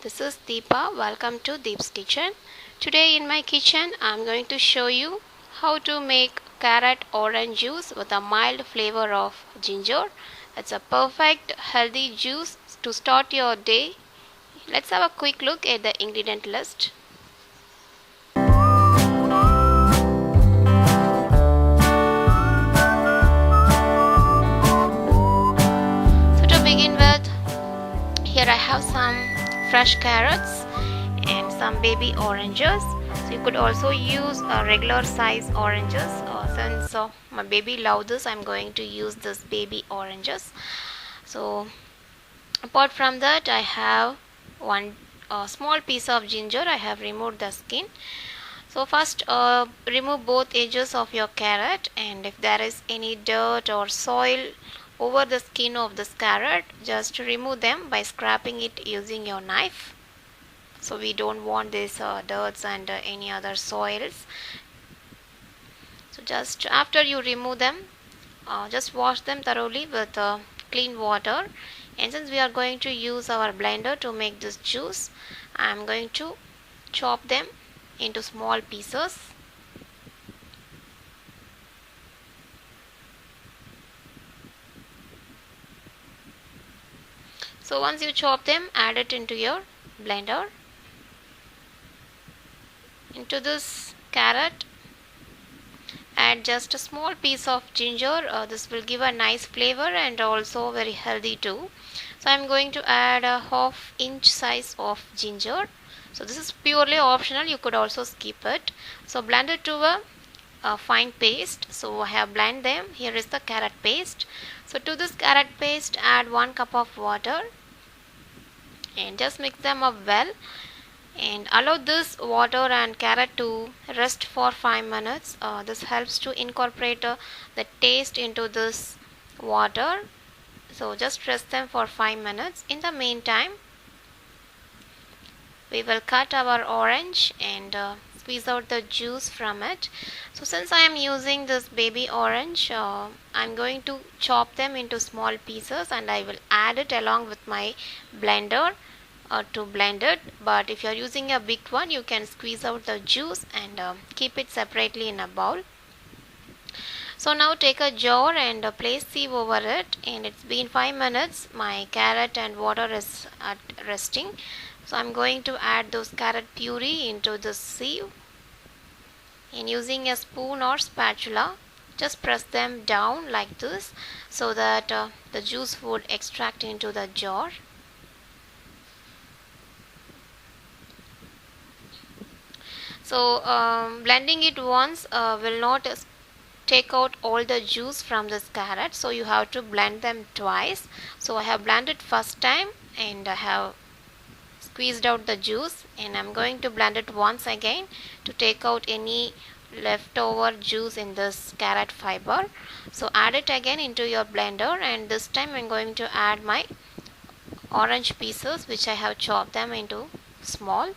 This is Deepa. Welcome to Deep's Kitchen. Today in my kitchen I am going to show you how to make carrot orange juice with a mild flavor of ginger. It's a perfect healthy juice to start your day. Let's have a quick look at the ingredient list. So to begin with, here I have some fresh carrots and some baby oranges. So you could also use regular size oranges. Since my baby loves this, I'm going to use this baby oranges. So apart from that, I have one small piece of ginger. I have removed the skin. So first remove both edges of your carrot, and if there is any dirt or soil over the skin of this carrot, just remove them by scraping it using your knife. So we don't want these dirts and any other soils. So just after you remove them, just wash them thoroughly with clean water. And since we are going to use our blender to make this juice, I am going to chop them into small pieces. So once you chop them, add it into your blender. Into this carrot, add just a small piece of ginger. This will give a nice flavor and also very healthy too. So I am going to add a ½ inch size of ginger. So this is purely optional, you could also skip it. So blend it to a fine paste. So I have blended them. Here is the carrot paste. So to this carrot paste, add 1 cup of water and just mix them up well. And allow this water and carrot to rest for 5 minutes. This helps to incorporate the taste into this water. So just rest them for 5 minutes. In the meantime, we will cut our orange and squeeze out the juice from it. So since I am using this baby orange, I am going to chop them into small pieces and I will add it along with my blender to blend it. But if you are using a big one, you can squeeze out the juice and keep it separately in a bowl. So now take a jar and place sieve over it, and it's been 5 minutes. My carrot and water is at resting. So I'm going to add those carrot puree into the sieve, and using a spoon or spatula, just press them down like this so that the juice would extract into the jar. So blending it once will not take out all the juice from this carrot, so you have to blend them twice. So I have blended first time and I have squeezed out the juice, and I'm going to blend it once again to take out any leftover juice in this carrot fiber. So add it again into your blender, and this time I'm going to add my orange pieces which I have chopped them into small.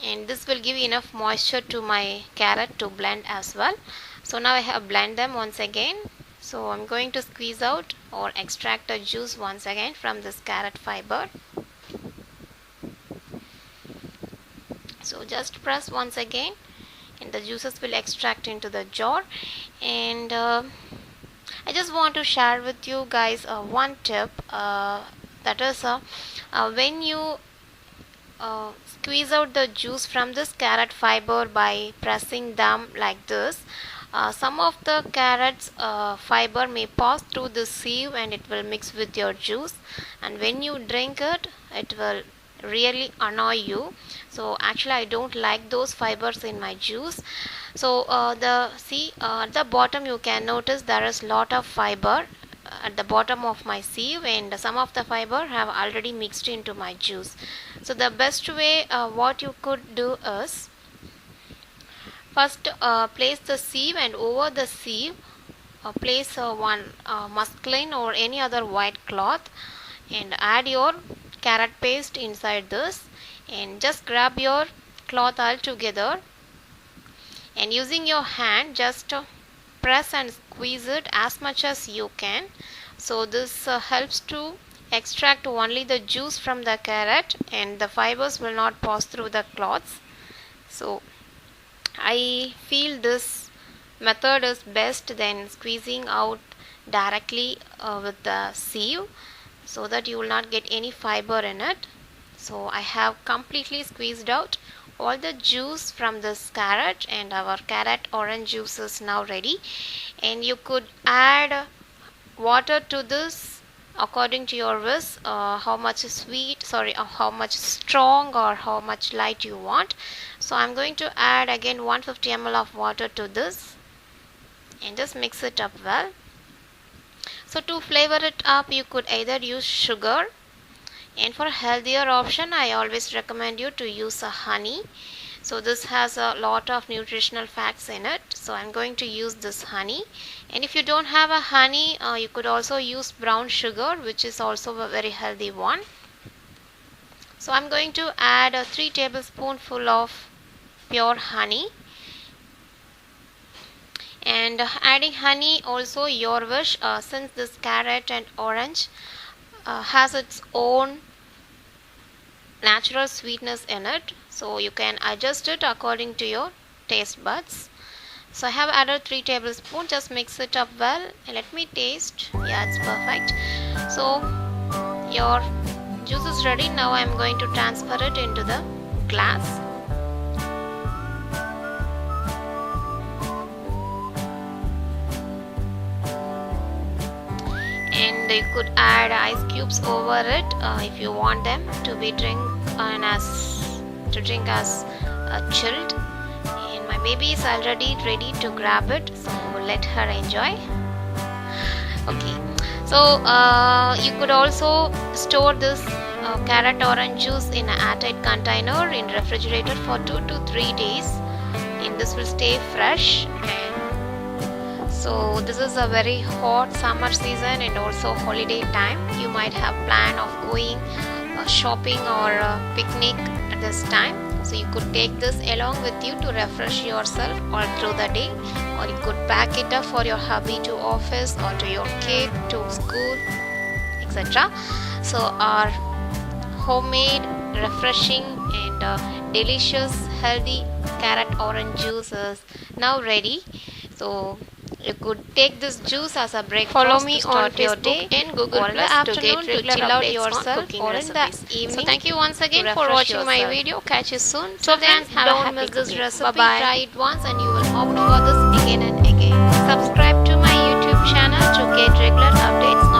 And this will give enough moisture to my carrot to blend as well. So now I have blended them once again. So I'm going to squeeze out or extract the juice once again from this carrot fiber. So just press once again and the juices will extract into the jar. And I just want to share with you guys one tip, that is when you squeeze out the juice from this carrot fiber by pressing them like this, some of the carrot's fiber may pass through the sieve and it will mix with your juice, and when you drink it, it will really annoy you. So actually I don't like those fibers in my juice. So at the bottom you can notice there is lot of fiber at the bottom of my sieve, and some of the fiber have already mixed into my juice. So the best way what you could do is, first place the sieve, and over the sieve place one muslin or any other white cloth, and add your carrot paste inside this, and just grab your cloth all together, and using your hand just press and squeeze it as much as you can. So this helps to extract only the juice from the carrot and the fibers will not pass through the cloths. So I feel this method is best than squeezing out directly with the sieve, so that you will not get any fiber in it. So I have completely squeezed out all the juice from this carrot, and our carrot orange juice is now ready. And you could add water to this according to your wish, how much how much strong or how much light you want. So I'm going to add again 150 ml of water to this and just mix it up well. So to flavor it up, you could either use sugar, and for a healthier option I always recommend you to use a honey. So this has a lot of nutritional facts in it, so I'm going to use this honey. And if you don't have a honey, you could also use brown sugar, which is also a very healthy one. So I'm going to add a 3 tablespoonful of pure honey. And adding honey also your wish, since this carrot and orange has its own natural sweetness in it, so you can adjust it according to your taste buds. So I have added 3 tablespoons. Just mix it up well and let me taste. Yeah, it's perfect. So your juice is ready. Now I am going to transfer it into the glass. And you could add ice cubes over it if you want them to be drink as chilled. And my baby is already ready to grab it, so let her enjoy. Okay, so you could also store this carrot orange juice in an airtight container in refrigerator for 2 to 3 days, and this will stay fresh. So this is a very hot summer season and also holiday time. You might have plan of going shopping or picnic at this time. So you could take this along with you to refresh yourself all through the day, or you could pack it up for your hubby to office or to your kid to school, etc. So our homemade, refreshing and delicious healthy carrot orange juice is now ready. So you could take this juice as a breakfast. Follow me on Facebook and Google Plus to get regular updates yourself or in the evening. So thank you once again for watching my video. Catch you soon. So friends, don't miss this recipe. Try it once and you will opt for this again and again. Subscribe to my YouTube channel to get regular updates.